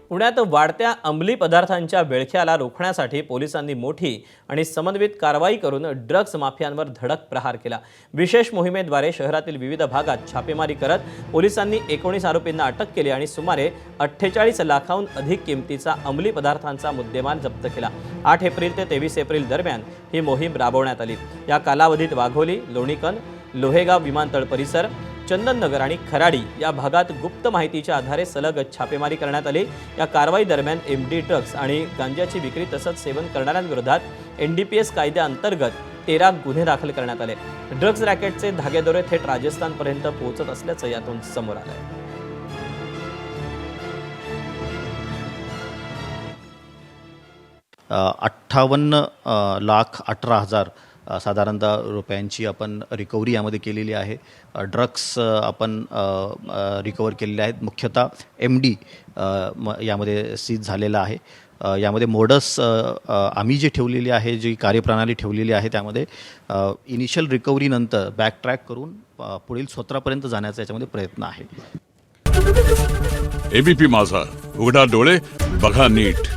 पुण्यात वाढत्या अंमली पदार्थांच्या विळख्याला रोखण्यासाठी पोलिसांनी मोठी आणि समन्वित कारवाई करून ड्रग्ज माफियांवर धडक प्रहार केला। विशेष मोहिमेद्वारे शहरातील विविध भागात छापेमारी करत पोलिसांनी 19 आरोपींना अटक केली आणि सुमारे 48 लाखांहून अधिक किमतीचा अंमली पदार्थांचा मुद्देमाल जप्त केला। 8 एप्रिल ते 23 एप्रिल दरम्यान ही मोहीम राबवण्यात आली। या कालावधीत वाघोली, लोणीकन, लोहेगाव विमानतळ परिसर, चंदननगर आणि खराडी या भागात गुप्त माहितीच्या आधारे सलग छापेमारी करण्यात आली। या कारवाई दरम्यान एमडी ड्रग्ज आणि गांजाची विक्री तसंच सेवन करणाऱ्यांविरोधात एनडीपीएस कायद्याअंतर्गत 13 गुन्हे दाखल करण्यात आले। ड्रग्ज रॅकेटचे धागेदोरे थेट राजस्थानपर्यंत पोहोचत असल्याचं यातून समोर आलंय। 58,18,000 साधारणतः रुपयांची आपण रिकव्हरी यामध्ये केलेली आहे। ड्रग्स आपण रिकवर केलेले आहेत। मुख्यतः एमडी यामध्ये सीज झालेला आहे। यामध्ये मोडस आम्ही जे ठेवलेली आहे, जी कार्यप्रणाली ठेवलेली आहे, त्यामध्ये इनिशियल रिकव्हरी नंतर बॅक ट्रॅक करून पुढील स्वतःपर्यंत जाण्याचा याच्यामध्ये प्रयत्न आहे। एबीपी माझा, उघडा डोळे बघा नीट।